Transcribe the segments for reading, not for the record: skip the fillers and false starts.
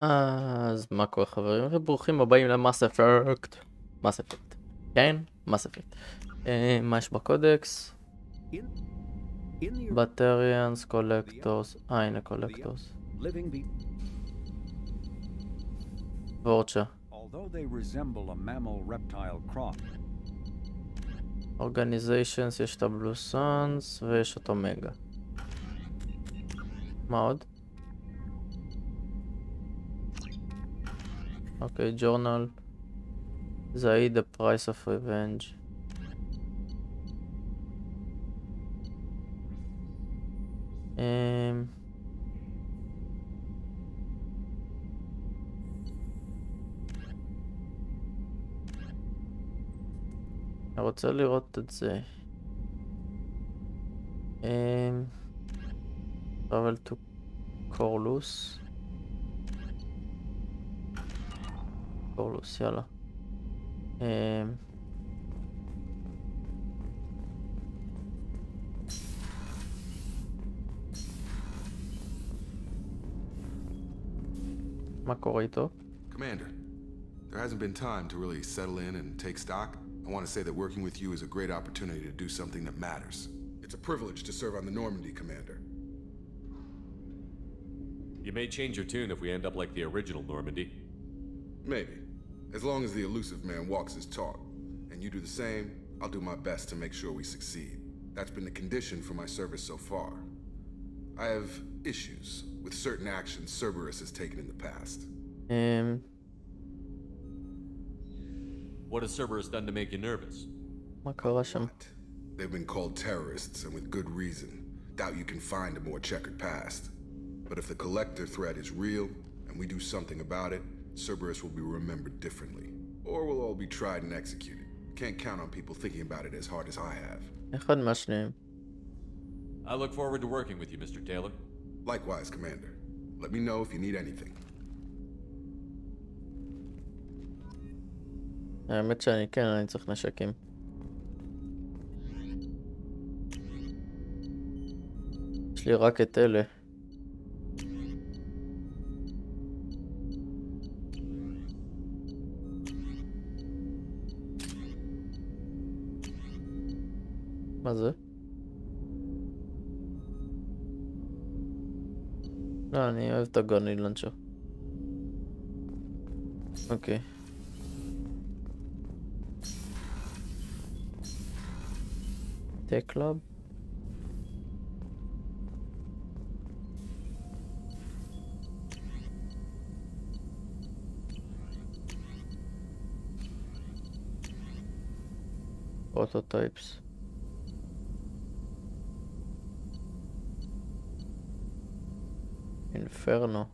אז מה קורה חברים וברוכים הבאים למס אפקט. מס אפקט, כן? מס אפקט. מה יש בקודקס? בטריאנס, קולקטורס, הנה קולקטורס. וורצ'ה. אורגניזיישנס, יש את הבלוסונס ויש את אומגה. מה עוד? אוקיי, ג'ורנל. זהי the price of revenge. אני רוצה לראות את זה. travel to קורלוס. קורלוס, יאללה. מה קורה איתו? Commander, there hasn't been time to really settle in and take stock. I want to say that working with you is a great opportunity to do something that matters. It's a privilege to serve on the Normandy, Commander. You may change your tune if we end up like the original Normandy. Maybe. As long as the elusive man walks his talk, and you do the same, I'll do my best to make sure we succeed. That's been the condition for my service so far. I have issues with certain actions Cerberus has taken in the past. What has Cerberus done to make you nervous? מה קרה שם? They've been called terrorists, and with good reason. Doubt you can find a more checkered past. But if the collector threat is real, and we do something about it, Cerberus will be remembered differently. Or we'll all be tried and executed. Can't count on people thinking about it as hard as I have. אחד מהשניהם. I look forward to working with you, Mr. Taylor. Likewise, Commander. Let me know if you need anything. האמת שאני כן, אני צריך נשקים. יש לי רק את אלה. מה זה? לא, אני אוהב את הגרניד לנצ'ר. אוקיי. טק קלאב. פרוטוטייפס. אינפרנו.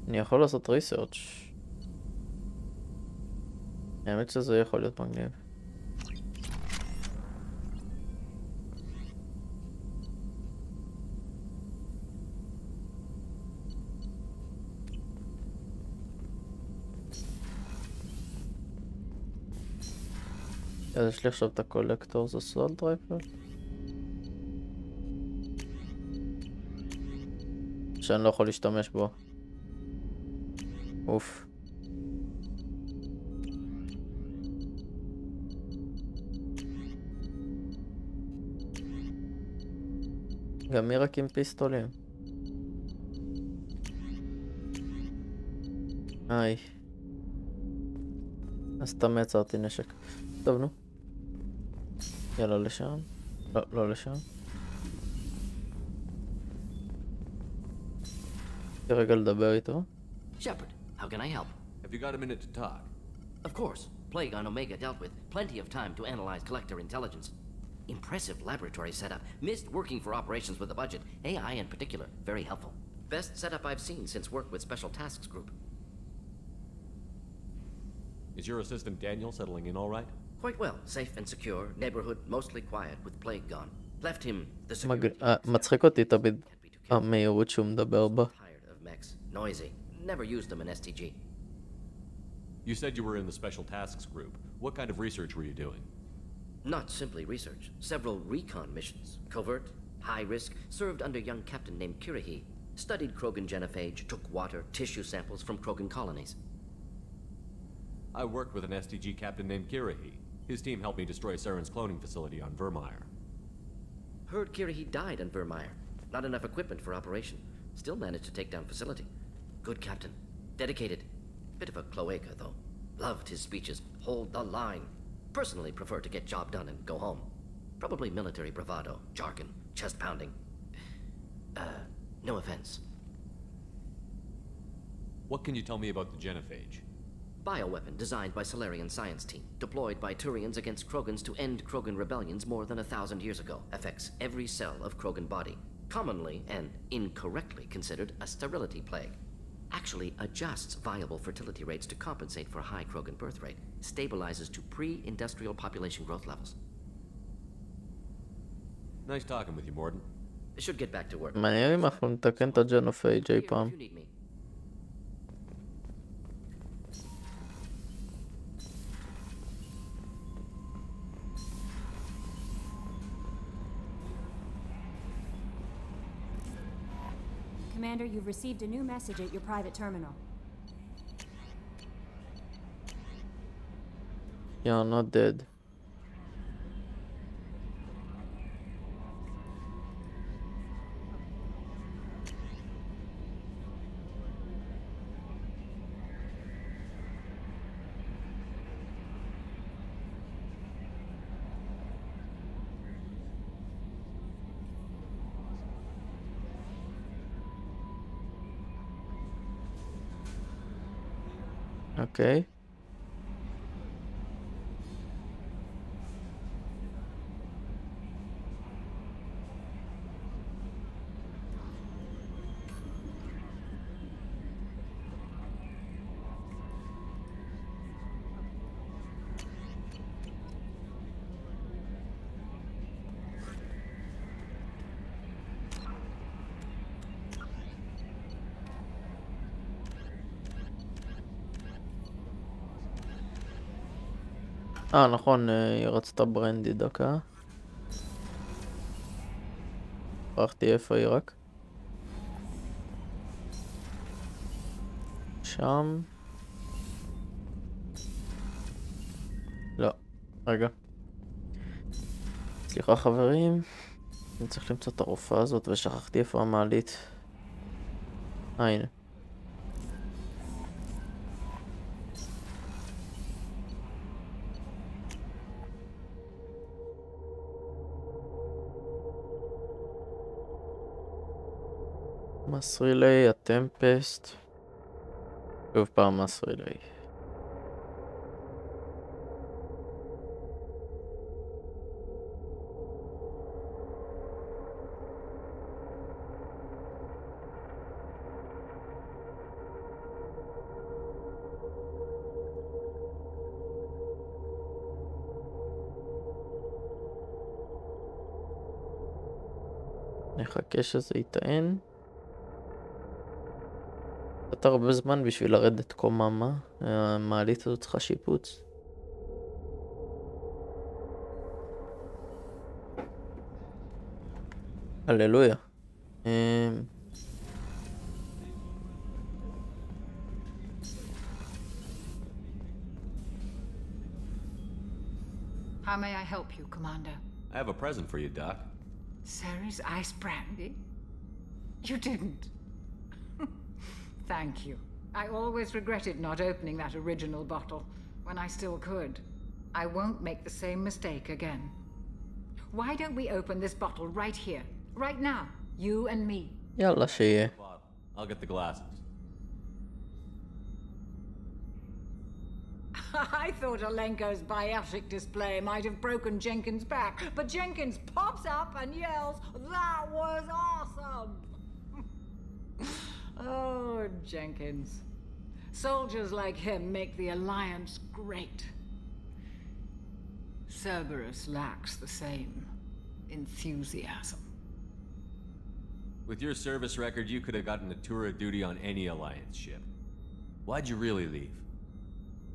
אני יכול לעשות ריסרצ'. האמת שזה יכול להיות מגניב. אז יש לי עכשיו את הקולקטורס אסולט רייפל שאני לא יכול להשתמש בו. אוף. גם מי רק עם פיסטולים. היי. אז סתם יצרתי נשק. טוב נו. יאללה לשם. לא, לא לשם. רגע לדבר איתו. Shepard, how can I help? Have you got a minute to talk? Of course. Plague on Omega dealt with. Plenty of time to analyze collector intelligence. Impressive laboratory setup. Missed working for operations with a budget. AI in particular. Very helpful. Best setup I've seen since work with Special Tasks Group. Is your assistant Daniel settling in all right? Quite well. Safe and secure. Neighborhood mostly quiet with Plague gone. Left him the security. מצחיק אותי תמיד המהירות שהוא מדבר בה. Tired of mechs. Noisy. Never used them in STG. You said you were in the Special Tasks Group. What kind of research were you doing? Not simply research. Several recon missions, covert, high risk, served under young captain named Kirahi. Studied Krogan genophage, took water, tissue samples from Krogan colonies. I worked with an STG captain named Kirahi. His team helped me destroy Saren's cloning facility on Vermeer. Heard Kirahi died on Vermeer. Not enough equipment for operation. Still managed to take down facility. Good captain. Dedicated. Bit of a cloaca, though. Loved his speeches. Hold the line. Personally prefer to get job done and go home. Probably military bravado, jargon, chest pounding. No offense. What can you tell me about the genophage? Bioweapon designed by Solarian science team. Deployed by Turians against Krogans to end Krogan rebellions more than 1,000 years ago. Affects every cell of Krogan body. Commonly and incorrectly considered a sterility plague. Actually adjusts viable fertility rates to compensate for high Krogan birth rate. Stabilizes to pre-industrial population growth levels. Nice talking with you, Morden. Should get back to work. מעניין אם אנחנו נתקן את הג'נופייג' אי פעם. If you need me. Commander, you've received a new message at your private terminal. You're not dead. אוקיי. נכון, היא רצתה ברנדי דקה. שכחתי איפה היא רק. שם. לא, רגע. סליחה חברים. אני צריך למצוא את הרופאה הזאת ושכחתי איפה המעלית. הנה. מסרילי, הטמפסט. שוב פעם מסרילי. נחכה שזה יטען. קצת הרבה זמן בשביל לרדת קוממה. המעלית הזאת צריכה שיפוץ. הללויה. How may I help you, Commander? I have a present for you, Doc. Sarah's ice brandy? You didn't. Thank you. I always regretted not opening that original bottle when I still could. I won't make the same mistake again. Why don't we open this bottle right here, right now, you and me? יאללה שיהיה. I'll get the glasses. I thought Alenko's biotic display might have broken Jenkins' back, but Jenkins pops up and yells, "That was awesome!" Oh, Jenkins. Soldiers like him make the Alliance great. Cerberus lacks the same enthusiasm. With your service record, you could have gotten a tour of duty on any Alliance ship. Why'd you really leave?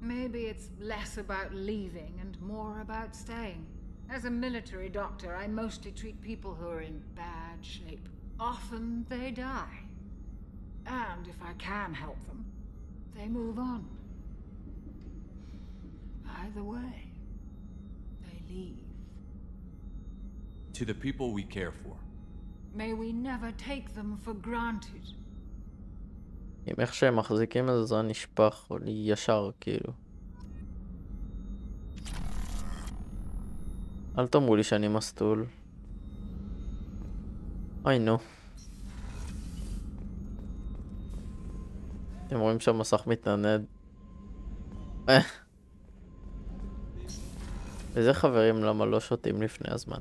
Maybe it's less about leaving and more about staying. As a military doctor, I mostly treat people who are in bad shape. Often they die. And if I can help them, they move on. Either way, they leave. To the people we care for. May we never take them for granted. אם איך שהם מחזיקים את זה, זה נשפך או ישר כאילו. אל תאמרו לי שאני מסטול. אוי נו. אתם רואים שהמסך מתנדנד. וזה חברים למה לא שותים לפני הזמן.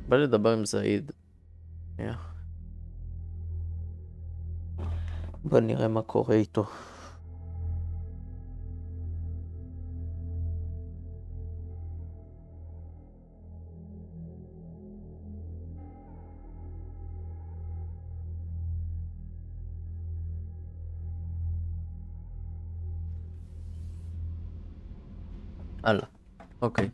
בא לדבר עם זעיד. בוא נראה מה קורה איתו. הלאה. אוקיי.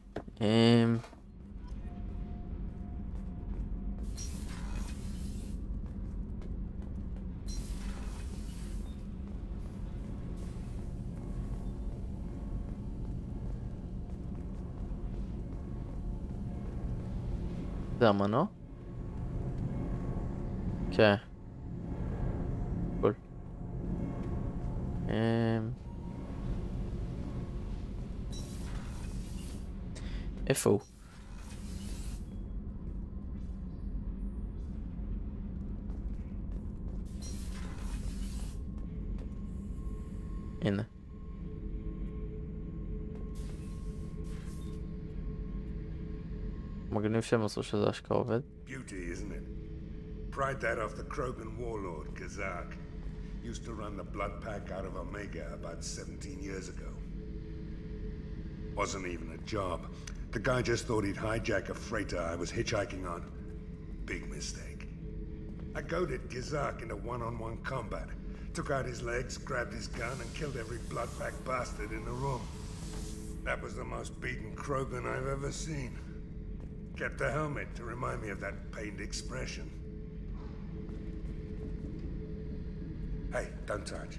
זה המנוע? כן. קול. איפה הוא? הנה. מגניב שהם עשו שזה השקעה עובד. Beauty, isn't it? Pried that off the Krogan warlord, Kazak. Used to run the blood pack out of Omega about 17 years ago. Wasn't even a job. The guy just thought he'd hijack a freighter I was hitchhiking on. Big mistake. I goaded Kazak into one-on-one combat. Took out his legs, grabbed his gun, and killed every blood pack bastard in the room. That was the most beaten Krogan I've ever seen. Kept a helmet to remind me of that pained expression. Hey, don't touch.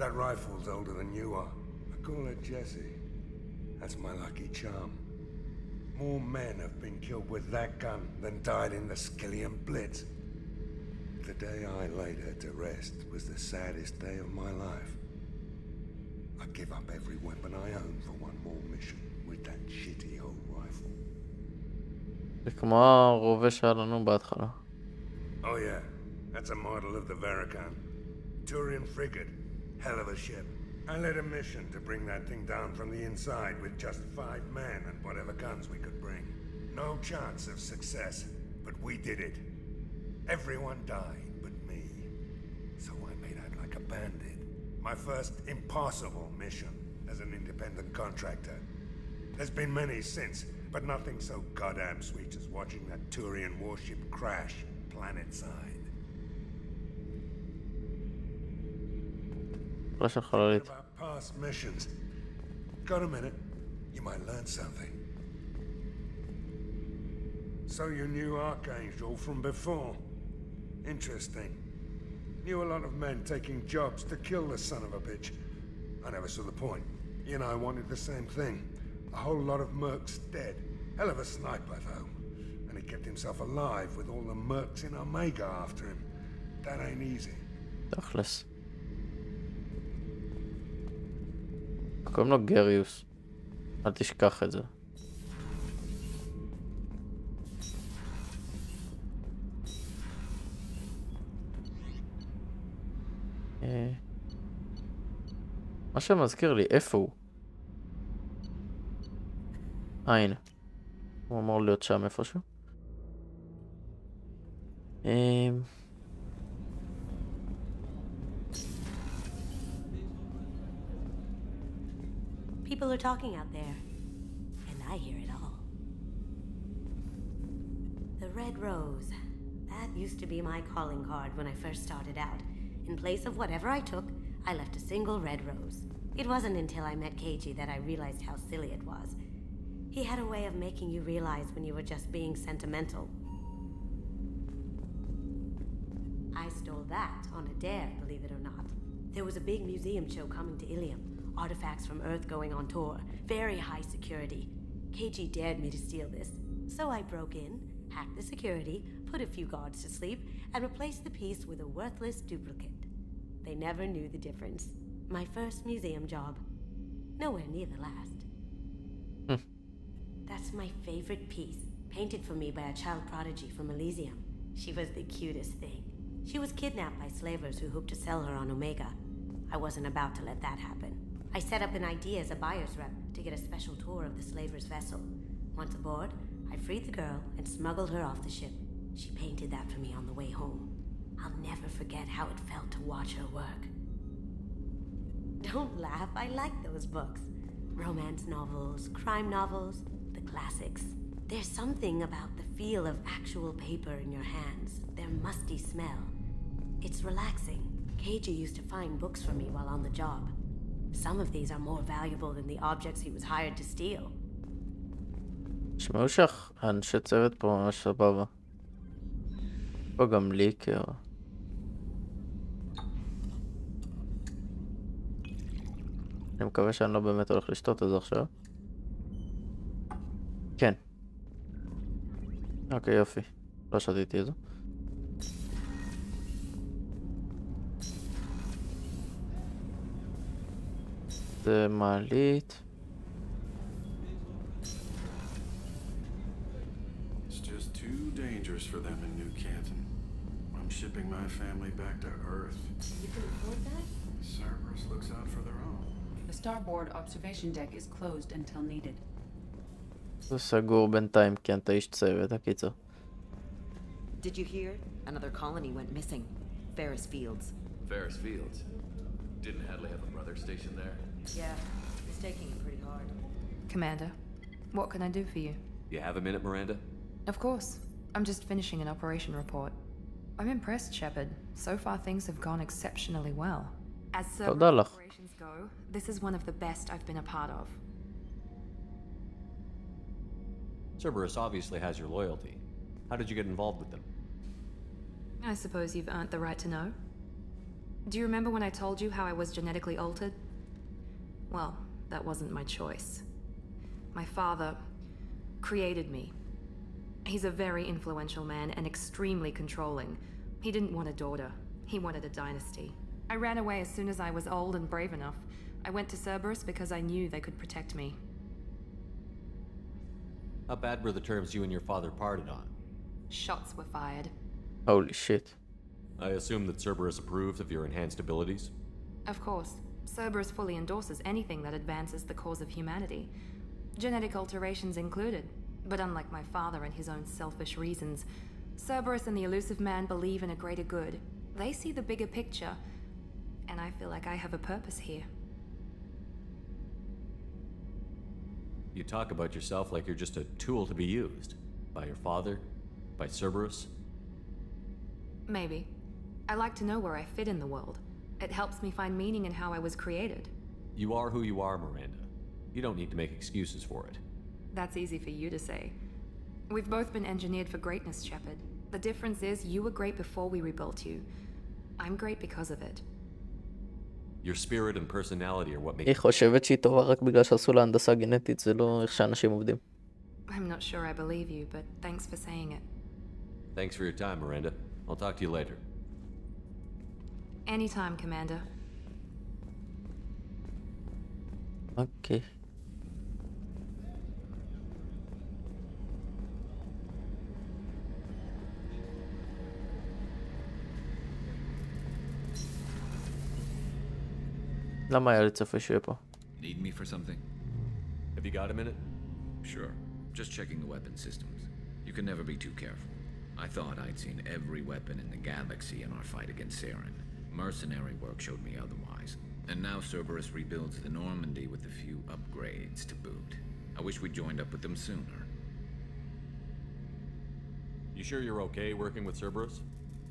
That rifle's older than you are. I call it Jesse. That's my lucky charm. More men have been killed with that gun than died in the Skillian Blitz. The day I laid her to rest was the saddest day of my life. I give up every weapon I own for one more mission with that shitty old rifle. זה כמו הרובה שהיה לנו בהתחלה. Oh yeah, that's a model of the Varakan. Turian frigate, hell of a ship. I led a mission to bring that thing down from the inside with just 5 men and whatever guns we could bring. No chance of success, but we did it. Everyone died but me. So I made out like a bandit. My first impossible mission as an independent contractor. There's been many since, but nothing so goddamn sweet as watching that Turian warship crash planet-side. About past missions. Got a minute? You might learn something. So you knew Archangel from before. Interesting. Knew a lot of men taking jobs to kill the son of a bitch. I never saw the point. You and I wanted the same thing. A whole lot of mercs dead. Hell of a sniper, though. And he kept himself alive with all the mercs in Omega after him. That ain't easy. תכלס. קוראים לו גריוס. אל תשכח את זה. מה שמזכיר לי, איפה הוא? הנה. הוא אמור להיות שם איפשהו. People are talking out there, and I hear it all. The red rose. That used to be my calling card when I first started out. In place of whatever I took, I left a single red rose. It wasn't until I met Keiji that I realized how silly it was. He had a way of making you realize when you were just being sentimental. I stole that on a dare, believe it or not. There was a big museum show coming to Ilium. Artifacts from Earth going on tour. Very high security. Keiji dared me to steal this. So I broke in, hacked the security, put a few guards to sleep, and replaced the piece with a worthless duplicate. They never knew the difference. My first museum job. Nowhere near the last. That's my favorite piece. Painted for me by a child prodigy from Elysium. She was the cutest thing. She was kidnapped by slavers who hoped to sell her on Omega. I wasn't about to let that happen. I set up an idea as a buyer's rep to get a special tour of the slaver's vessel. Once aboard, I freed the girl and smuggled her off the ship. She painted that for me on the way home. I'll never forget how it felt to watch her work. Don't laugh, I like those books. Romance novels, crime novels, the classics. There's something about the feel of actual paper in your hands, their musty smell. It's relaxing. Keiji used to find books for me while on the job. Some of these are more valuable than the objects he was hired to steal. שמעו שאנשי צוות פה ממש סבבה. פה גם ליקר. אני מקווה שאני לא באמת הולך לשתות את זה עכשיו. כן. אוקיי, יופי. לא שתיתי את זה. זה מעלית. It's just too dangerous for them in New Canton. I'm shipping my family back to Earth. You can afford that? Cerberus looks out for their own. The starboard observation deck is closed until needed. זה סגור בינתיים כי אתה איש צוות, הקיצור. Did you hear? Another colony went missing. Ferris Fields. Ferris Fields? Didn't Hadley have a brother stationed there? Yeah, he's taking it pretty hard. Commander, what can I do for you? You have a minute, Miranda? Of course. I'm just finishing an operation report. I'm impressed, Shepard. So far things have gone exceptionally well. As server operations go, this is one of the best I've been a part of. Cerberus obviously has your loyalty. How did you get involved with them? I suppose you've earned the right to know. Do you remember when I told you how I was genetically altered? Well, that wasn't my choice. My father created me. He's a very influential man and extremely controlling. He didn't want a daughter. He wanted a dynasty. I ran away as soon as I was old and brave enough. I went to Cerberus because I knew they could protect me. How bad were the terms you and your father parted on? Shots were fired. Holy shit. I assume that Cerberus approved of your enhanced abilities? Of course. Cerberus fully endorses anything that advances the cause of humanity. Genetic alterations included. But unlike my father and his own selfish reasons, Cerberus and the elusive man believe in a greater good. They see the bigger picture, and I feel like I have a purpose here. You talk about yourself like you're just a tool to be used. By your father? By Cerberus? Maybe. I like to know where I fit in the world. It helps me find meaning in how I was created. You are who you are, Miranda. You don't need to make excuses for it. That's easy for you to say. We've both been engineered for greatness, Shepard. The difference is you were great before we rebuilt you. I'm great because of it. Your spirit and personality are what make... היא חושבת שהיא טובה רק בגלל שעשו לה הנדסה גנטית, זה לא איך שאנשים עובדים. I'm not sure I believe you, but thanks for saying it. Thanks for your time, Miranda. I'll talk to you later. Anytime, Commander. Okay. למה היה לי צפה שיהיה פה? Need me for something? Have you got a minute? Sure. Just checking the weapon systems. You can never be too careful. I thought I'd seen every weapon in the galaxy in our fight against Saren. Mercenary work showed me otherwise. And now Cerberus rebuilds the Normandy with a few upgrades to boot. I wish we joined up with them sooner. You sure you're okay working with Cerberus?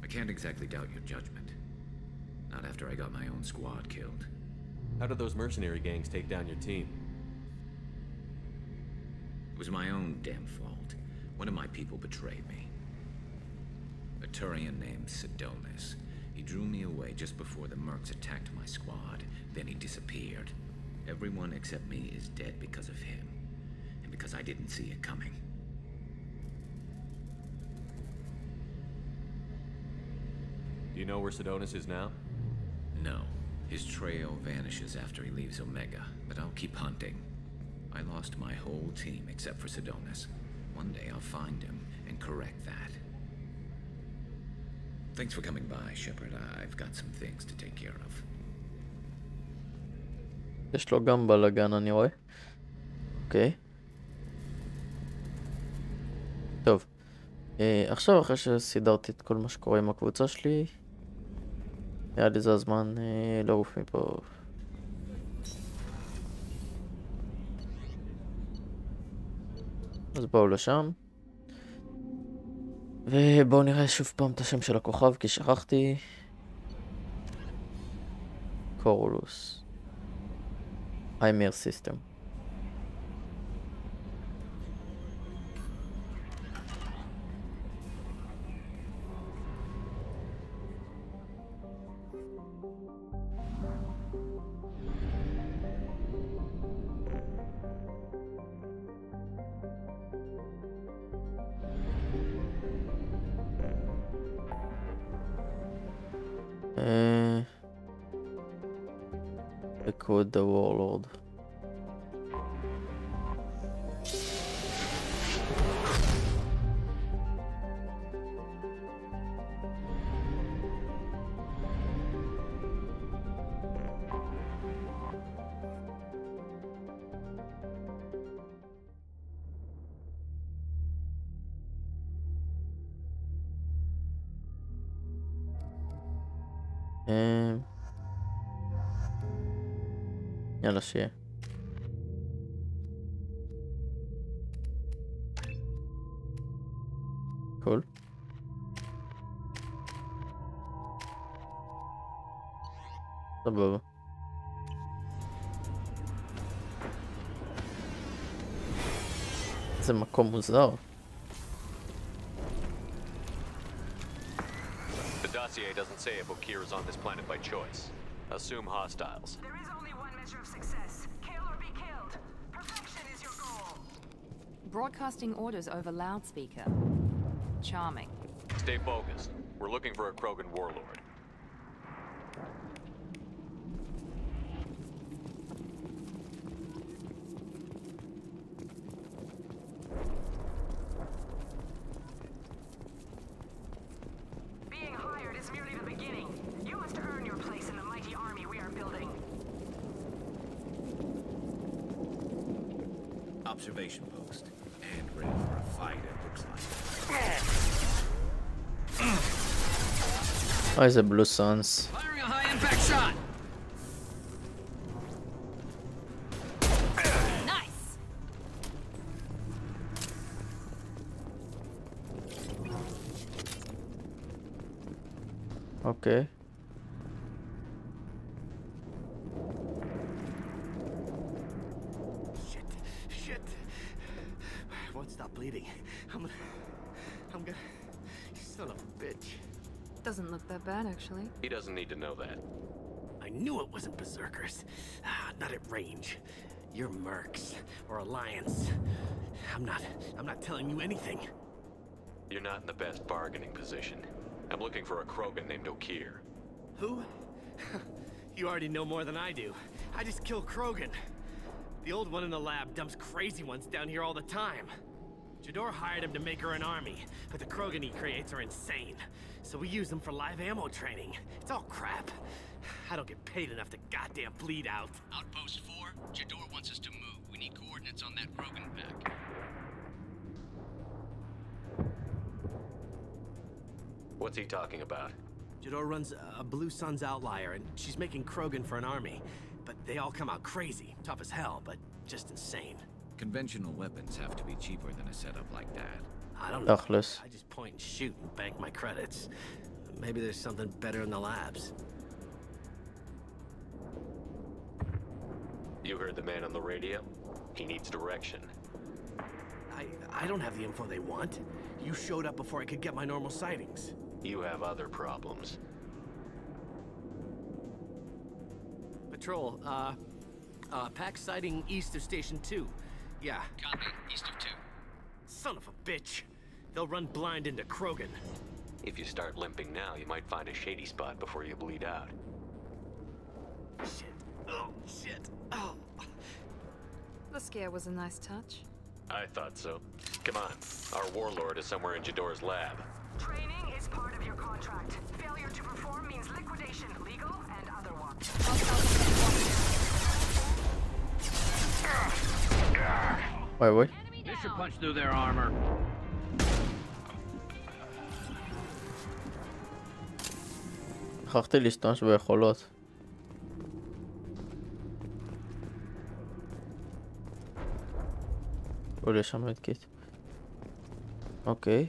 I can't exactly doubt your judgment. Not after I got my own squad killed. How did those mercenary gangs take down your team? It was my own damn fault. One of my people betrayed me. A Turian named Sidonis. He drew me away just before the mercs attacked my squad. Then he disappeared. Everyone except me is dead because of him. And because I didn't see it coming. Do you know where Sidonis is now? No. His trail vanishes after he leaves Omega, but I'll keep hunting. I lost my whole team except for Sidonis. One day I'll find him and correct that. Thanks for coming by, Shepard. I've got some things to take care of. יש לו גם בלגן אני רואה. אוקיי. טוב. עכשיו אחרי שסידרתי את כל מה שקורה עם הקבוצה שלי, היה לי זה הזמן לעוף מפה. אז בואו לשם. ובואו נראה שוב פעם את השם של הכוכב, כי שכחתי. קורולוס. היימר סיסטם. With the warlord. יאללה שיהיה. קול. סבבה. זה מקום מוזר. The dossier doesn't say if Okir is on this planet by choice. Assume hostiles. There is only one measure of success. Kill or be killed. Perfection is your goal. Broadcasting orders over loudspeaker. Charming. Stay focused. We're looking for a Krogan warlord. Being hired is merely the beginning. You must earn your place in the mighty army we are building. Observation post. And ready for a fight, it looks like. Oh, it's a blue suns. Firing a high impact shot! Nice! Okay. Shit. Won't stop bleeding. I'm gonna... You son of a bitch. Doesn't look that bad, actually. He doesn't need to know that. I knew it wasn't berserkers. Not at range. You're mercs or alliance. I'm not telling you anything. You're not in the best bargaining position. I'm looking for a Krogan named Okir. Who? You already know more than I do. I just kill Krogan. The old one in the lab dumps crazy ones down here all the time. Jador hired him to make her an army, but the Krogan he creates are insane. So we use them for live ammo training. It's all crap. I don't get paid enough to goddamn bleed out. Outpost 4, Jador wants us to move. We need coordinates on that Krogan pack. What's he talking about? Jador runs a Blue Suns outlier, and she's making Krogan for an army. But they all come out crazy, tough as hell, but just insane. Conventional weapons have to be cheaper than a setup like that. I don't know. Tachlis. I just point and shoot and bank my credits. Maybe there's something better in the labs. You heard the man on the radio? He needs direction. I don't have the info they want. You showed up before I could get my normal sightings. You have other problems. Patrol, pack sighting east of Station 2. Yeah. Copy. East of 2. Son of a bitch. They'll run blind into Krogan. If you start limping now, you might find a shady spot before you bleed out. Shit. Oh, shit. Oh. The scare was a nice touch. I thought so. Come on. Our warlord is somewhere in Jador's lab. Training is part of your contract. Failure to perform means liquidation, legal and otherwise. Wait. This should punch through their armor. שכחתי להשתמש ביכולות. עולה שם מדקית. אוקיי.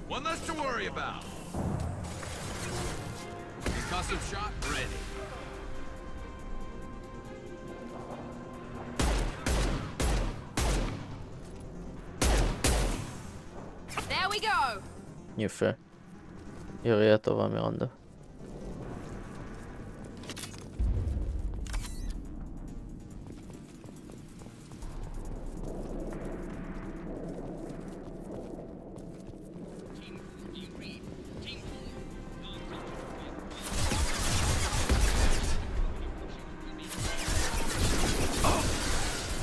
One less to worry about. Concussive shot ready. There we go. יפה. יראה טובה מירנדה.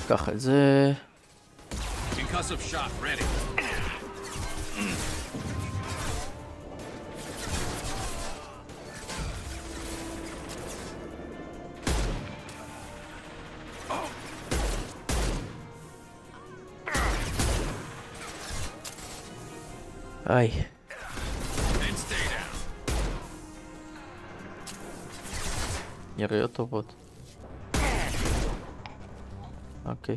קח את זה. Concussive shot ready. היי. יריות טובות. אוקיי.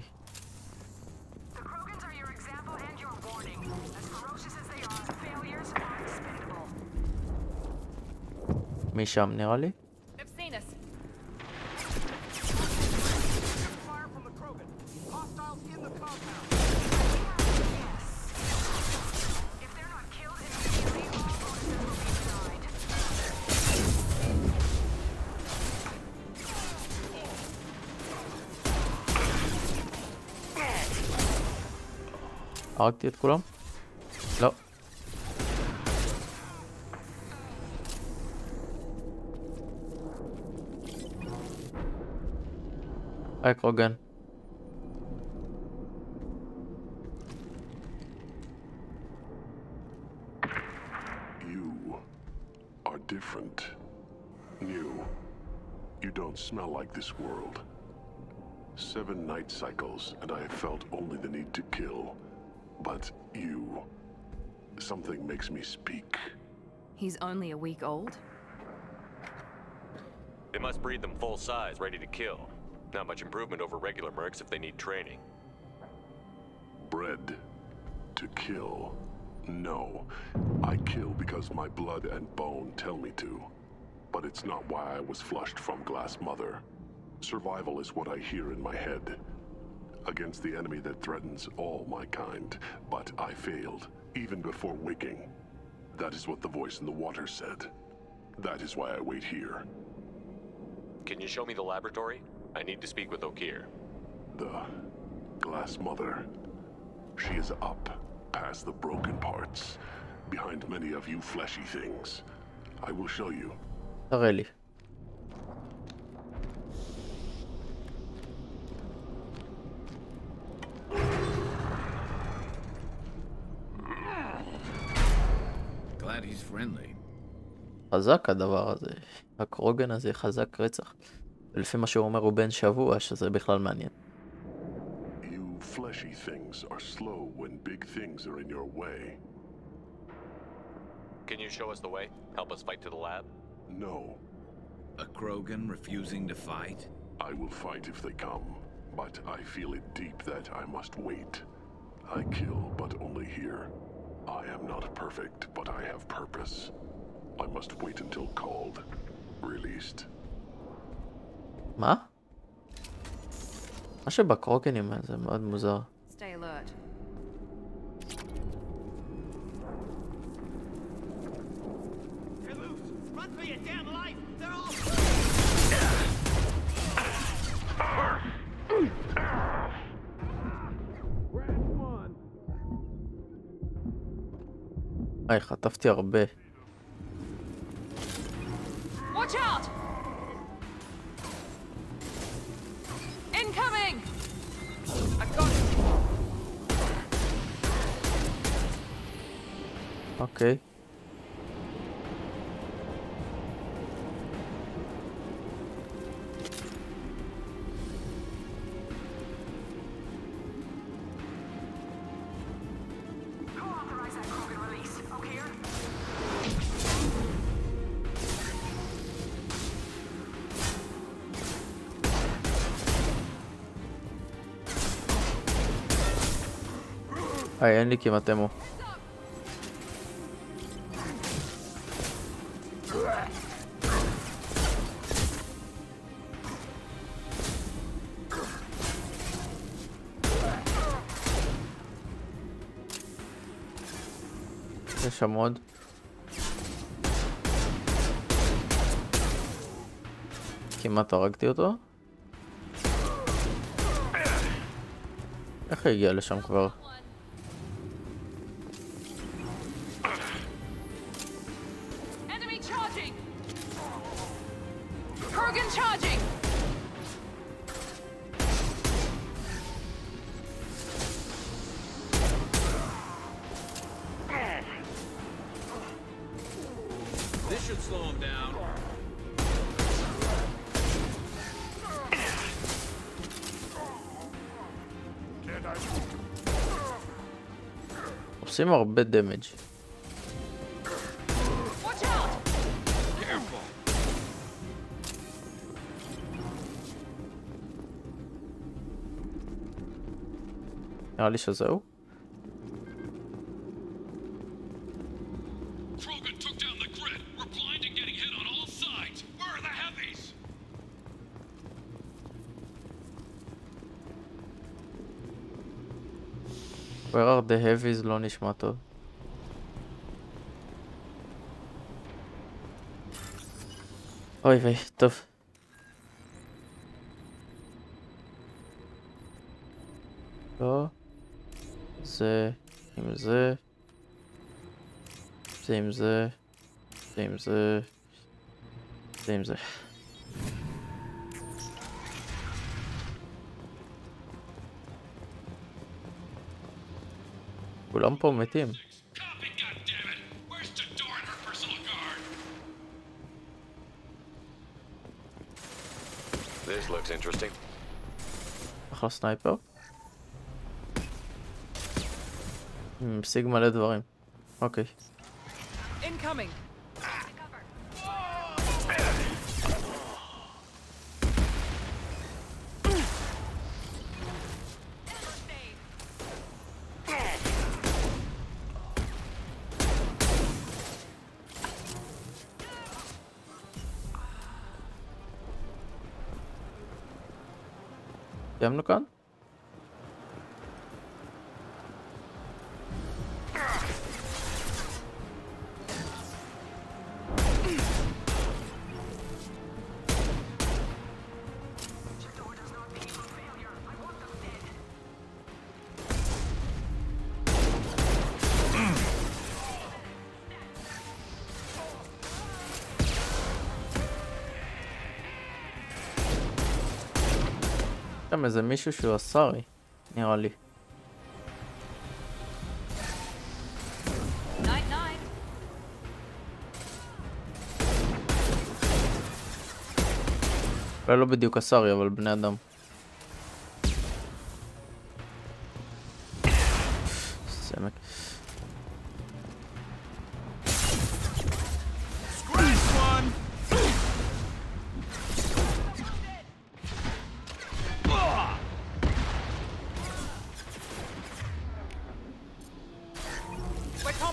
The Krogans are your example and your warning. As ferocious as they are, failures are expendable. משם נראה לי. They've seen us. Fire from the Krogan. Hostiles in the compound. Yes. If they're not killed immediately, all bonuses will be denied. הרגתי את כולם? לא. היי קרוגן. You are different. New. You don't smell like this world. 7 night cycles, and I have felt only the need to kill. But you... something makes me speak. He's only a week old? They must breed them full size, ready to kill. Not much improvement over regular mercs if they need training. Bred to kill. No. I kill because my blood and bone tell me to. But it's not why I was flushed from Glass Mother. Survival is what I hear in my head. Against the enemy that threatens all my kind. But I failed, even before waking. That is what the voice in the water said. That is why I wait here. Can you show me the laboratory? I need to speak with Okir. The Glass Mother. She is up, past the broken parts, behind many of you fleshy things. I will show you. תראה לי. Glad he's friendly. חזק הדבר הזה. הקרוגן הזה חזק רצח. ולפי מה שהוא אומר הוא בן שבוע, שזה בכלל מעניין. You fleshy things are slow when big things are in your way. Can you show us the way? Help us fight to the lab? No. A Krogan refusing to fight? I will fight if they come, but I feel it deep that I must wait. I kill, but only here. I am not perfect, but I have purpose. I must wait until called, released. מה? מה שבקרוקנים זה מאוד מוזר. Stay alert. Run for your damn life! They're all... היי, חטפתי הרבה. Watch out! Incoming! I've got it. אוקיי. היי, אין לי כמעט אמו. יש שם עוד. כמעט הרגתי אותו. איך הגיע לשם כבר? This should slow him down. עושים הרבה דמג'. נראה לי שזהו. Where are the heavies? לא נשמע טוב. אוי ויי, טוב. לא. זה עם זה. זה עם זה. זה עם זה. זה עם זה. כולם פה מתים. This looks interesting. אחלה סנייפר. משיג מלא דברים. אוקיי. Incoming. סיימנו כאן? שם איזה מישהו שהוא אסרי, נראה לי. אולי לא בדיוק אסרי, אבל בני אדם. סמק.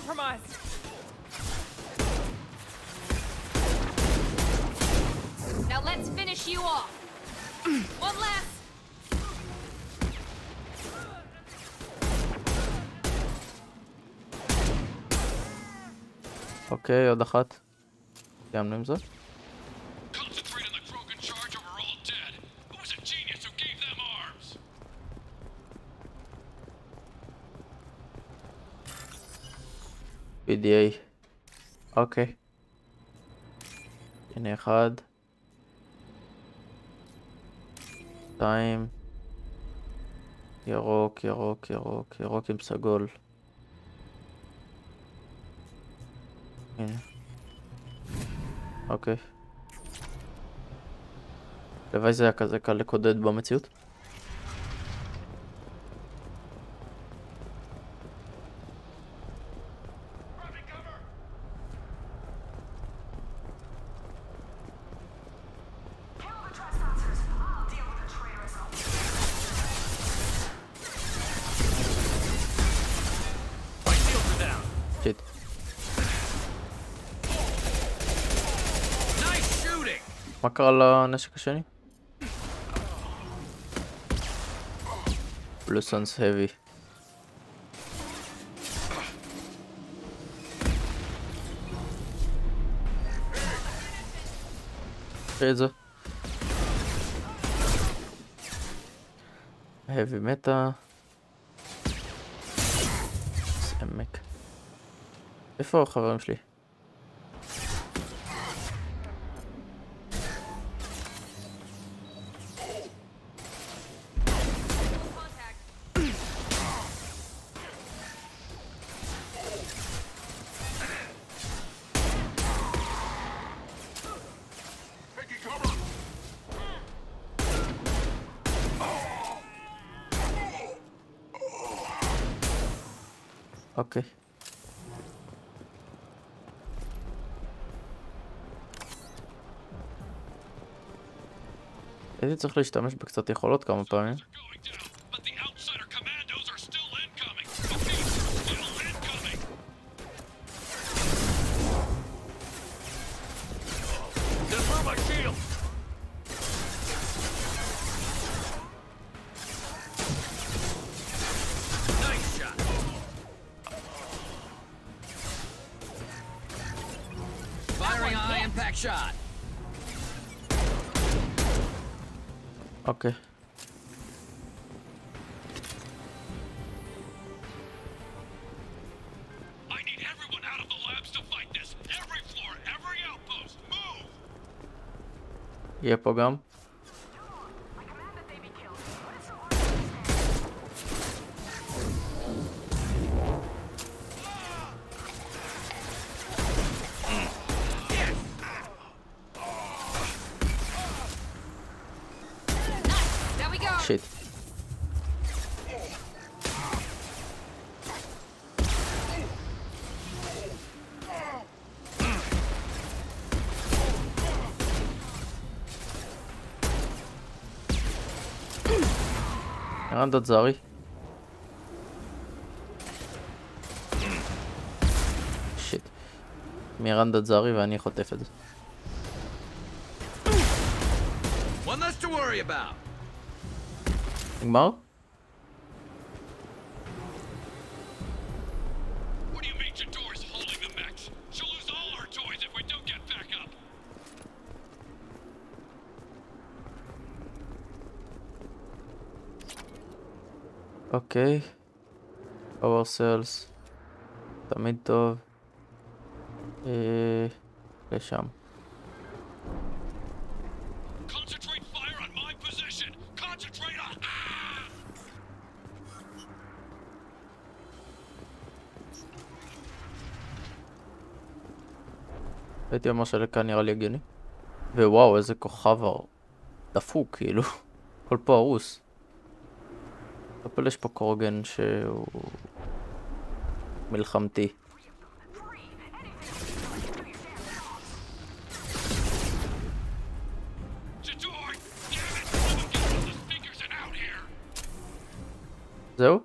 compromised. Now let's finish you off. One last. אוקיי, עוד אחת. סיימנו עם זה. PDA. אוקיי. הנה אחד. 2. ירוק, ירוק, ירוק, ירוק עם סגול. הנה. אוקיי. לוואי זה היה כזה קל לקודד במציאות. שיט. מה קרה לנשק השני? פלוסנס heavy. את זה. heavy מתה. סמק. איפה החברים שלי? אוקיי. הייתי צריך להשתמש בקצת יכולות כמה פעמים. אוקיי. יהיה פה גם. שיט. הרנדות זרי. שיט. מרנדות זרי ואני חוטף את זה. One less to worry about. נגמר? What do you mean Jador's holding the mechs? She'll lose all our toys if we don't get back up. אוקיי. power cells. תמיד טוב. לשם. הייתי אומר שלכאן נראה לי הגיוני. ווואו, איזה כוכב דפוק, כאילו. הכל פה הרוס. אבל יש פה קרוגן שהוא מלחמתי. זהו?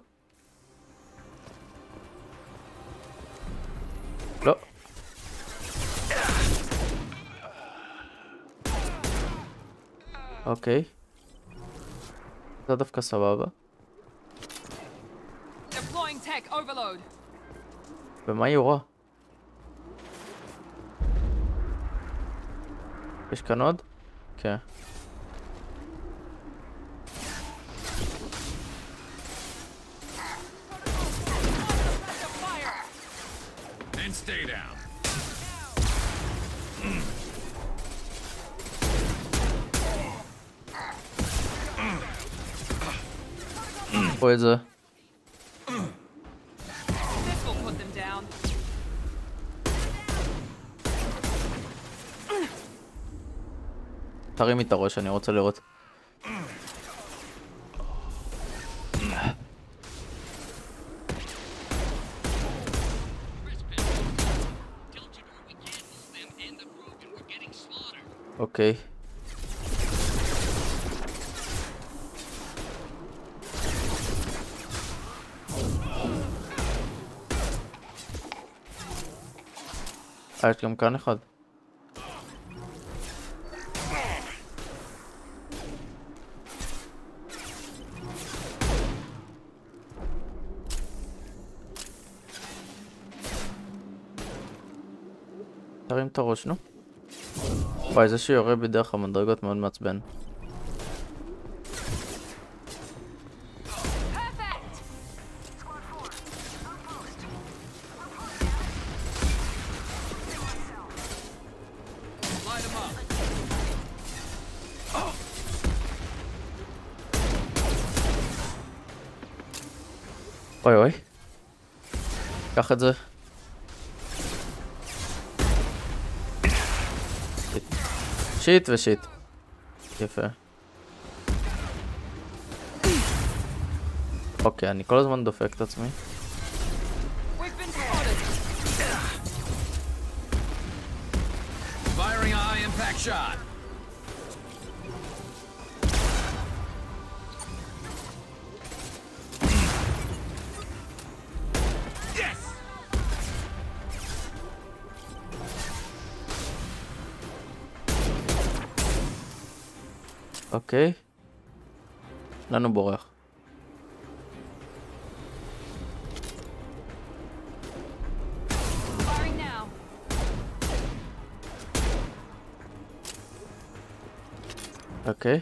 אוקיי. זה דווקא סבבה. Deploying tech overload. ומה יורה? יש כאן עוד? כן. And stay down. פה את זה. This will put them down. תרימי את הראש, אני רוצה לראות. אוקיי. יש גם כאן אחד. תרים את הראש, נו. וואי, זה שיורה בדרך המדרגות מאוד מעצבן. אוי אוי. קח את זה. שיט ושיט. יפה. אוקיי, אני כל הזמן דופק את עצמי. Firing a high impact shot. אוקיי. לאן הוא בורח? אוקיי.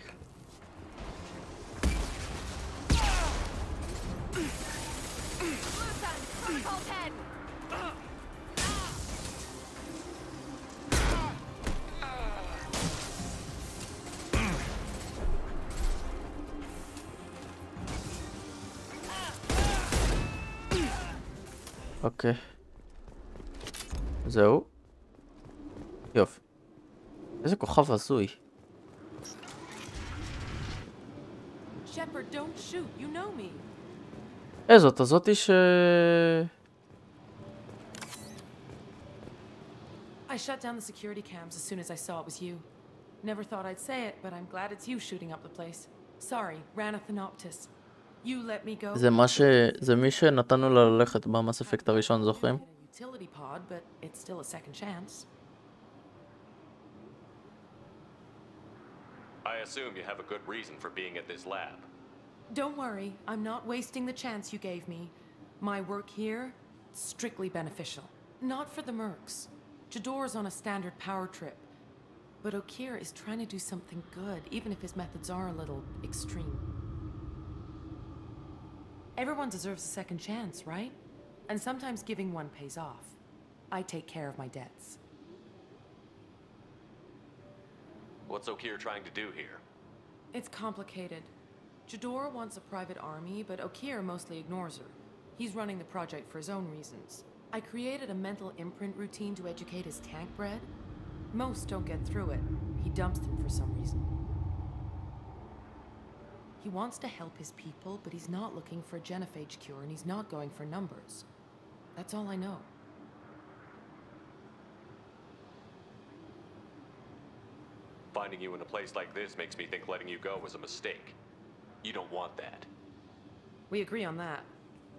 אוקיי. זהו. יופי. איזה כוכב הזוי. Shepard, don't shoot. You know me. זאת הזאתי I shut down the security cams as soon as I saw it was you. Never thought I'd say it, but I'm glad it's you shooting up the place. Sorry, ran a Thanoptis. You let me go. זה מי שנתנו לה ללכת במס אפקט הראשון, זוכרים? Utility pod, but it's still a second chance. I assume you have a good reason for being at this lab. Don't worry, I'm not wasting the chance you gave me. My work here, strictly beneficial. Not for the mercs. Jador's on a standard power trip. But Okir is trying to do something good, even if his methods are a little extreme. Everyone deserves a second chance, right? And sometimes giving one pays off. I take care of my debts. What's Okir trying to do here? It's complicated. Jador wants a private army, but Okir mostly ignores her. He's running the project for his own reasons. I created a mental imprint routine to educate his tank bred. Most don't get through it. He dumps them for some reason. He wants to help his people, but he's not looking for a genophage cure, and he's not going for numbers. That's all I know. Finding you in a place like this makes me think letting you go was a mistake. You don't want that. We agree on that.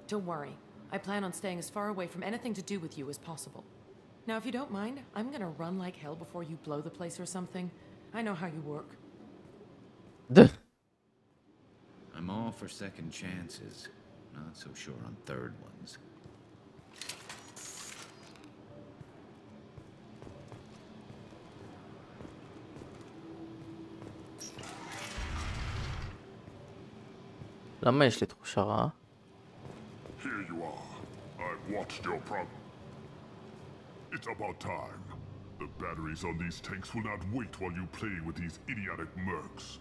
Don't worry. I plan on staying as far away from anything to do with you as possible. Now, if you don't mind, I'm gonna run like hell before you blow the place or something. I know how you work. I'm all for second chances. Not so sure on third ones. למה יש לי תחושה רעה? Here you are. I've watched your problem. It's about time. The batteries on these tanks will not wait while you play with these idiotic mercs.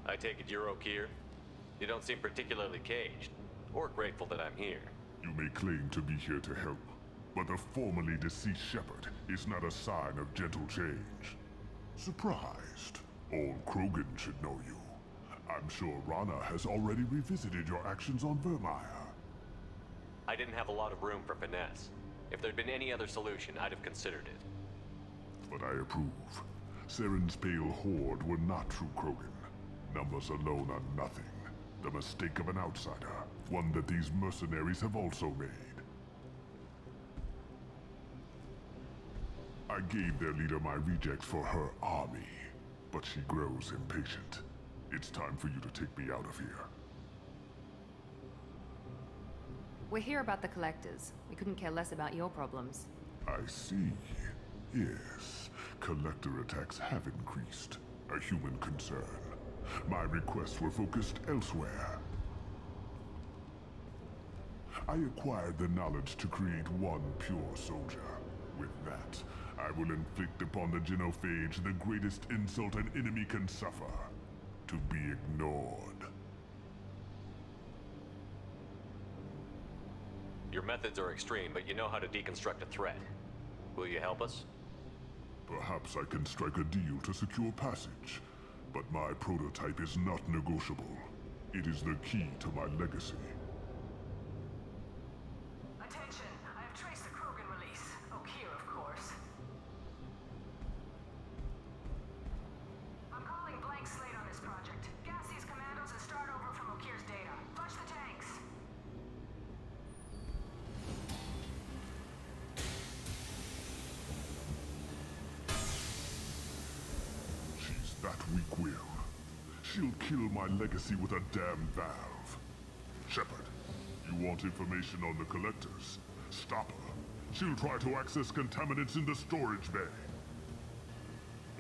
I take it you're okay here? You don't seem particularly caged, or grateful that I'm here. You may claim to be here to help, but the formerly deceased shepherd is not a sign of gentle change. Surprised? Old Krogan should know you. I'm sure Rana has already revisited your actions on Vermeer. I didn't have a lot of room for finesse. If there'd been any other solution, I'd have considered it. But I approve. Saren's pale horde were not true Krogan. Numbers alone are nothing. The mistake of an outsider, one that these mercenaries have also made. I gave their leader my rejects for her army, but she grows impatient. It's time for you to take me out of here. We're here about the collectors. We couldn't care less about your problems. I see. Yes, collector attacks have increased. A human concern. My requests were focused elsewhere. I acquired the knowledge to create one pure soldier. With that, I will inflict upon the genophage the greatest insult an enemy can suffer. To be ignored. Your methods are extreme, but you know how to deconstruct a threat. Will you help us? Perhaps I can strike a deal to secure passage, but my prototype is not negotiable. It is the key to my legacy. Attention, I have traced the Krogan release. Here, of course. I'm calling blank slate on this project. Gas these commandos and start over from Okir's data. Flush the tanks. She's that weak-willed. She'll kill my legacy with a damn valve. Shepard, you want information on the collectors? Stop her. She'll try to access contaminants in the storage bay.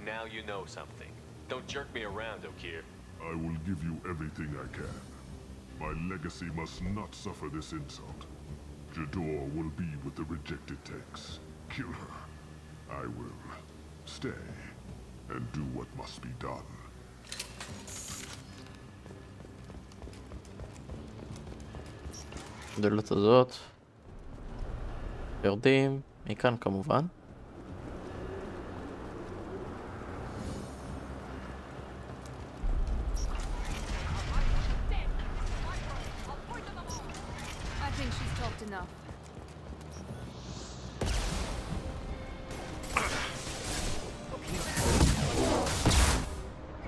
Now you know something. Don't jerk me around, Okir. I will give you everything I can. My legacy must not suffer this insult. Jador will be with the rejected tanks. Kill her. I will stay and do what must be done. הדלת הזאת. יורדים מכאן כמובן.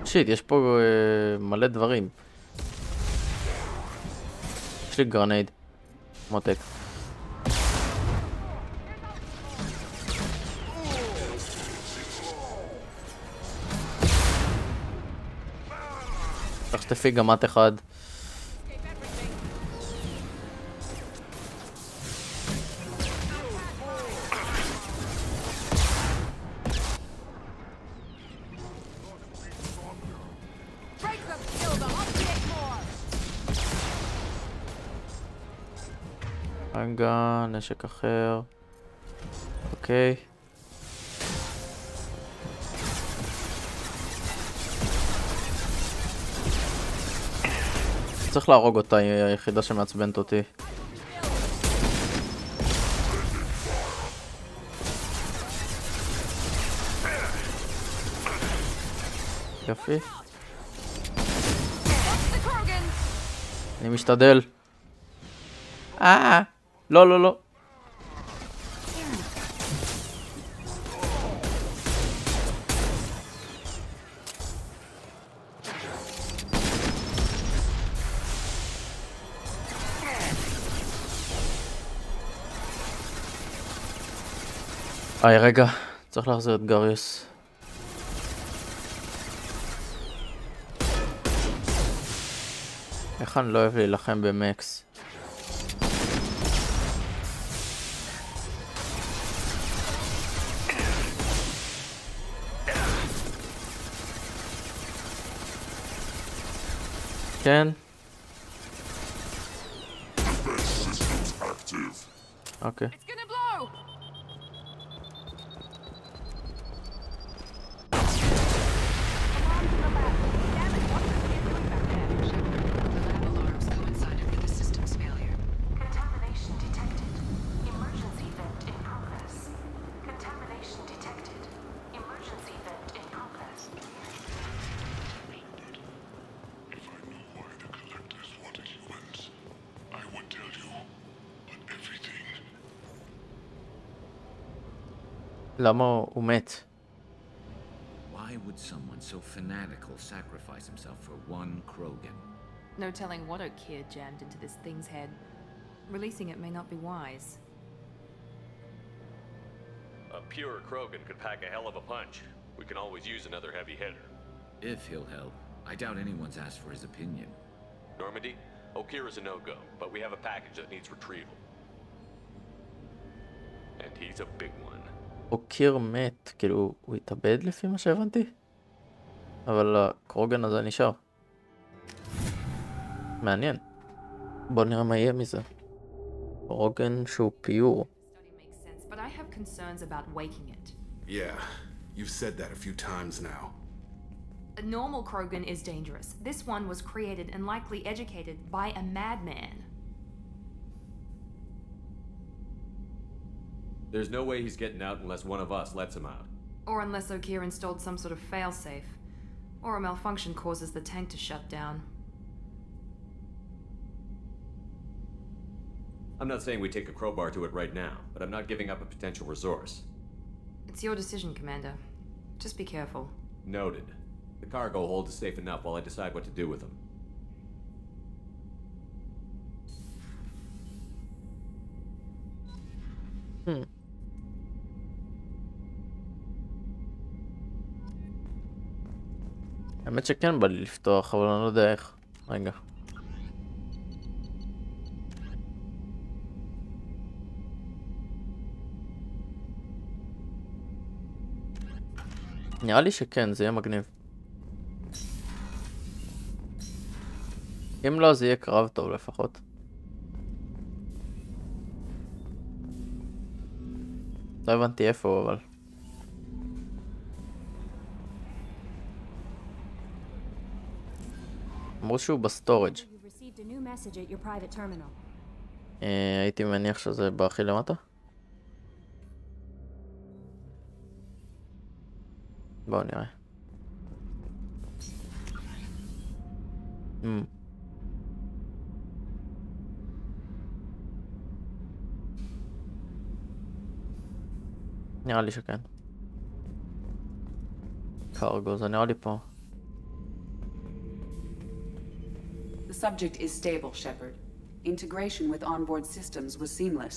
שיט, יש פה מלא דברים. יש לי גרנייד. מותק. תחטפי גם את אחד. רגע, נשק אחר. אוקיי. צריך להרוג אותה, היא היחידה שמעצבנת אותי. יופי. אני משתדל. לא, לא, לא. רגע, צריך להחזיר את גריוס. איך אני לא אוהב להילחם במקס? כן. אוקיי. למה הוא מת? Why would someone so fanatical sacrifice himself for one Krogan? No telling what Okier jammed into this thing's head. Releasing it may not be wise. A pure Krogan could pack a hell of a punch. We can always use another heavy hitter. If he'll help. I doubt anyone's asked for his opinion. Normandy, Okier is a no-go, but we have a package that needs retrieval. And he's a big one. אוקיר מת, כאילו הוא התאבד לפי מה שהבנתי? אבל הקרוגן הזה נשאר. מעניין. בוא נראה מה יהיה מזה. קרוגן שהוא פיור. But I have concerns about waking it. Yeah, you've said that a few times now. A normal Krogan is dangerous. This one was created and likely educated by a madman. There's no way he's getting out unless one of us lets him out. Or unless Okier installed some sort of failsafe. Or a malfunction causes the tank to shut down. I'm not saying we take a crowbar to it right now, but I'm not giving up a potential resource. It's your decision, Commander. Just be careful. Noted. The cargo hold is safe enough while I decide what to do with them. האמת שכן בא לי לפתוח, אבל אני לא יודע איך. רגע. נראה לי שכן, זה יהיה מגניב. אם לא, זה יהיה קרב טוב לפחות. לא הבנתי איפה, אבל... אמרו שהוא בסטורג'. הייתי מניח שזה בהכי למטה. בואו נראה. נראה לי שכן. קרגו, זה נראה לי פה. The subject is stable, Shepard. Integration with onboard systems was seamless.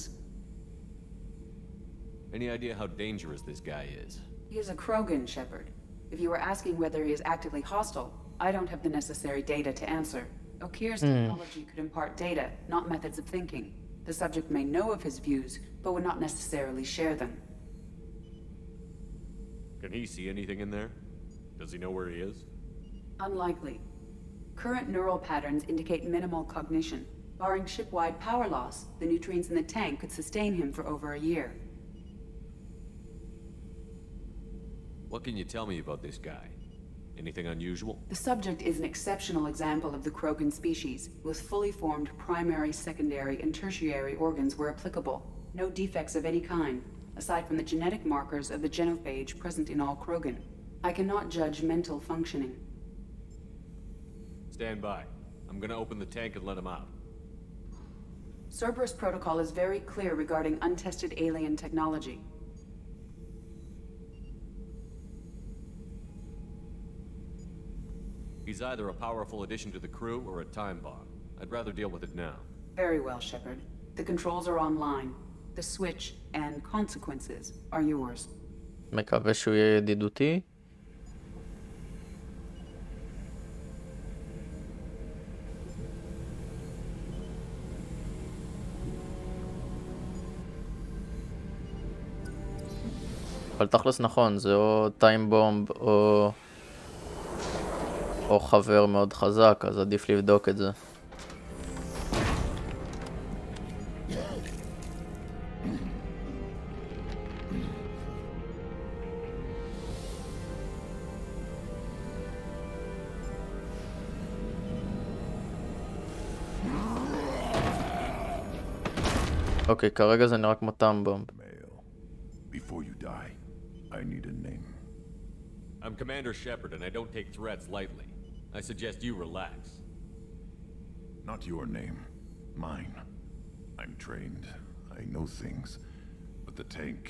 Any idea how dangerous this guy is? He is a Krogan, Shepard. If you were asking whether he is actively hostile, I don't have the necessary data to answer. Okir's technology could impart data, not methods of thinking. The subject may know of his views, but would not necessarily share them. Can he see anything in there? Does he know where he is? Unlikely. Current neural patterns indicate minimal cognition. Barring ship-wide power loss, the nutrients in the tank could sustain him for over a year. What can you tell me about this guy? Anything unusual? The subject is an exceptional example of the Krogan species, with fully formed primary, secondary, and tertiary organs where applicable. No defects of any kind, aside from the genetic markers of the genophage present in all Krogan. I cannot judge mental functioning. Stand by. I'm gonna open the tank and let him out. Cerberus protocol is very clear regarding untested alien technology. He's either a powerful addition to the crew or a time bomb. I'd rather deal with it now. Very well, Shepard. The controls are online. The switch and consequences are yours. מקווה שהוא יהיה ידידותי. אבל תכלס נכון, זה או טיים בומב או חבר מאוד חזק, אז עדיף לבדוק את זה. אוקיי, כרגע זה נראה כמו טיים בומב. Before you die, I need a name. I'm Commander Shepard, and I don't take threats lightly. I suggest you relax. Not your name. Mine. I'm trained. I know things. But the tank,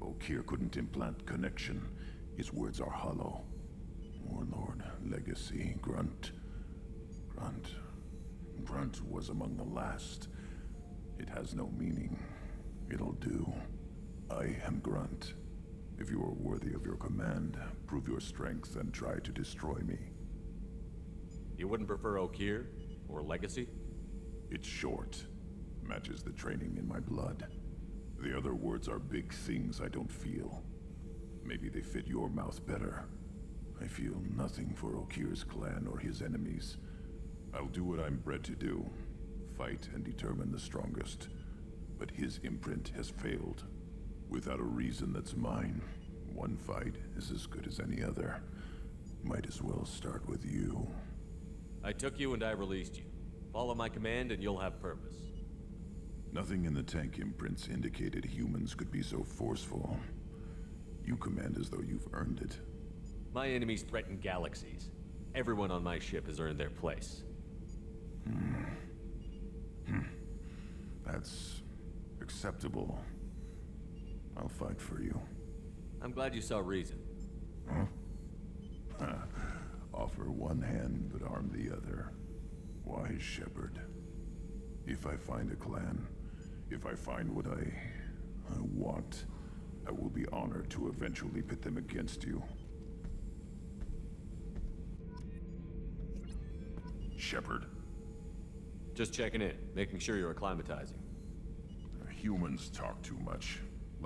Okier couldn't implant connection. His words are hollow. Warlord, legacy, grunt. Grunt was among the last. It has no meaning. It'll do. I am Grunt. If you are worthy of your command, prove your strength and try to destroy me. You wouldn't prefer Okier or Legacy? It's short. Matches the training in my blood. The other words are big things I don't feel. Maybe they fit your mouth better. I feel nothing for Okir's clan or his enemies. I'll do what I'm bred to do. Fight and determine the strongest. But his imprint has failed. Without a reason that's mine. One fight is as good as any other. Might as well start with you. I took you and I released you. Follow my command and you'll have purpose. Nothing in the tank imprints indicated humans could be so forceful. You command as though you've earned it. My enemies threaten galaxies. Everyone on my ship has earned their place. That's acceptable. I'll fight for you. I'm glad you saw reason. Huh? Offer one hand but arm the other. Wise shepherd. If I find a clan, if I find what I want, I will be honored to eventually pit them against you. Shepherd. Just checking in, making sure you're acclimatizing. Humans talk too much.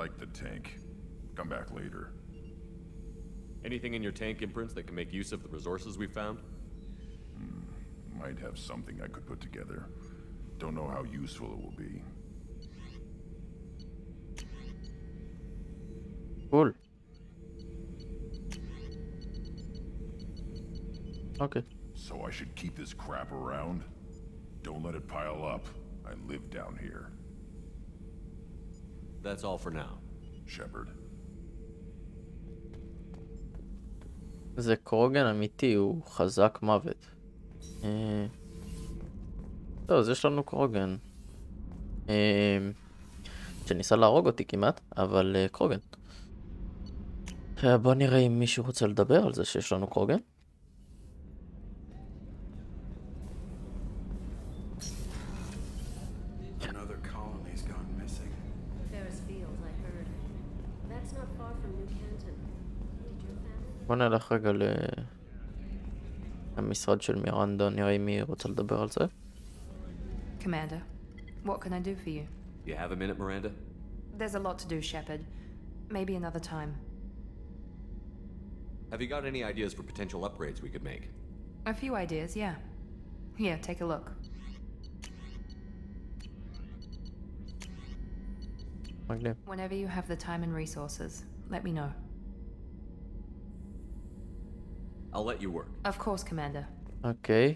Like the tank. Come back later. Anything in your tank imprints that can make use of the resources we found? Might have something I could put together. Don't know how useful it will be. Cool. Okay. So I should keep this crap around? Don't let it pile up. I live down here. That's all for now. Shepard. זה קרוגן אמיתי, הוא חזק מוות. טוב, אז יש לנו קרוגן. שניסה להרוג אותי כמעט, אבל קרוגן. בוא נראה אם מישהו רוצה לדבר על זה שיש לנו קרוגן. בוא נלך רגע למשרד של מירנדה, נראה אם היא רוצה לדבר על זה. Commander, what can I do for you? You have a minute, Miranda? There's a lot to do, Shepard. Maybe another time. Have you got any ideas for potential upgrades we could make? A few ideas, yeah. Here, take a look. Whenever you have the time and resources, let me know. I'll let you work. Of course, Commander. Okay.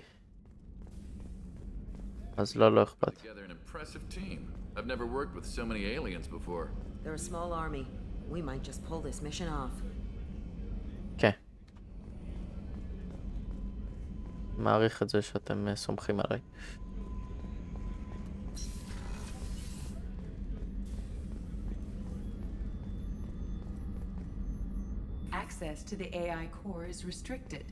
אז לא אכפת. Together an impressive team. I've never worked with so many aliens before. They're a small army. We might just pull this mission off. כן. מעריך את זה שאתם סומכים עליי. Access to the AI core is restricted.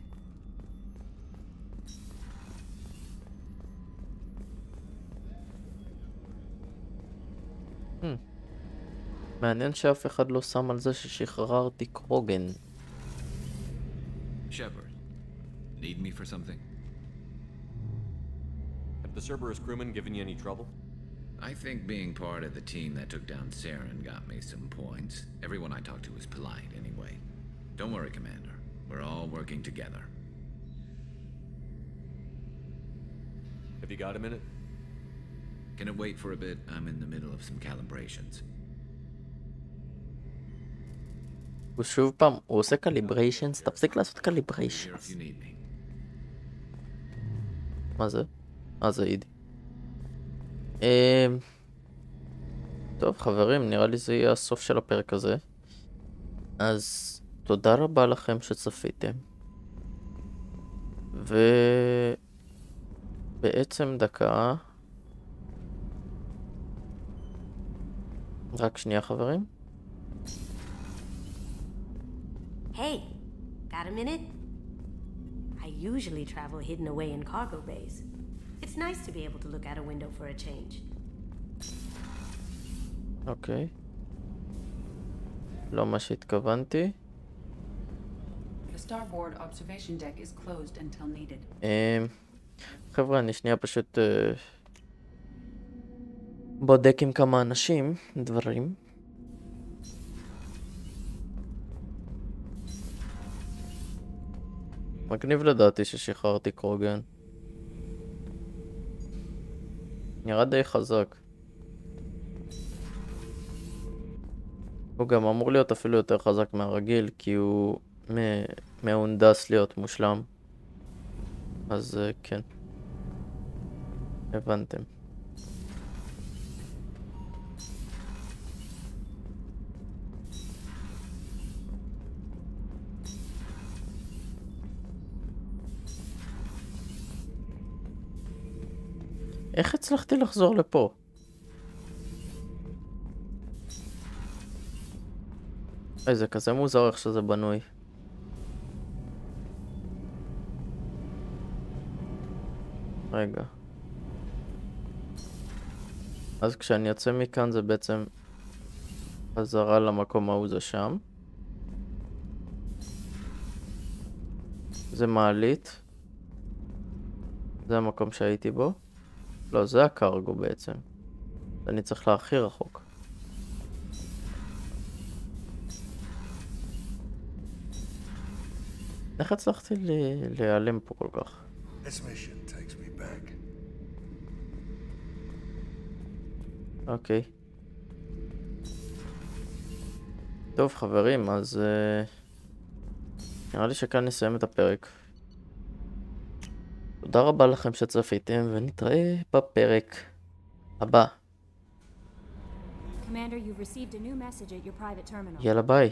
מעניין שאף אחד לא שם על זה ששחררתי קרוגן. Shepard, need me for something? Have the Cerberus crewmen given you any trouble? I think being part of the team that took down Saren got me some points. Everyone I talked to was polite anyway. Don't worry, Commander. We're all working together. Have you got a minute? Can it wait for a bit? I'm in the middle of some calibrations. הוא שוב פעם, הוא עושה קליבריישנס, תפסיק לעשות Here קליבריישנס. if you need me. מה זה? זה אידי. טוב חברים, נראה לי זה יהיה הסוף של הפרק הזה. אז תודה רבה לכם שצפיתם. ובעצם דקה. רק שנייה חברים. Hey, got a minute? I usually travel hidden away in cargo bays. It's nice to be able to look out a window for a change. אוקיי. לא מה שהתכוונתי. The starboard observation deck is closed until needed. חבר'ה, אני שנייה פשוט בודק עם כמה אנשים דברים. מגניב לדעתי ששחררתי קרוגן. נראה די חזק. הוא גם אמור להיות אפילו יותר חזק מהרגיל, כי הוא מהונדס להיות מושלם. אז כן. הבנתם. איך הצלחתי לחזור לפה? זה כזה מוזר איך שזה בנוי. רגע. אז כשאני יוצא מכאן זה בעצם חזרה למקום ההוא, זה שם. זה מעלית. זה המקום שהייתי בו. לא, זה הקרגו בעצם. אני צריך להכי רחוק. איך הצלחתי להיעלם פה כל כך? אוקיי. טוב חברים, אז נראה לי שכאן נסיים את הפרק. תודה רבה לכם שצפיתם, ונתראה בפרק הבא. Commander, you've received a new message at your private terminal. יאללה ביי.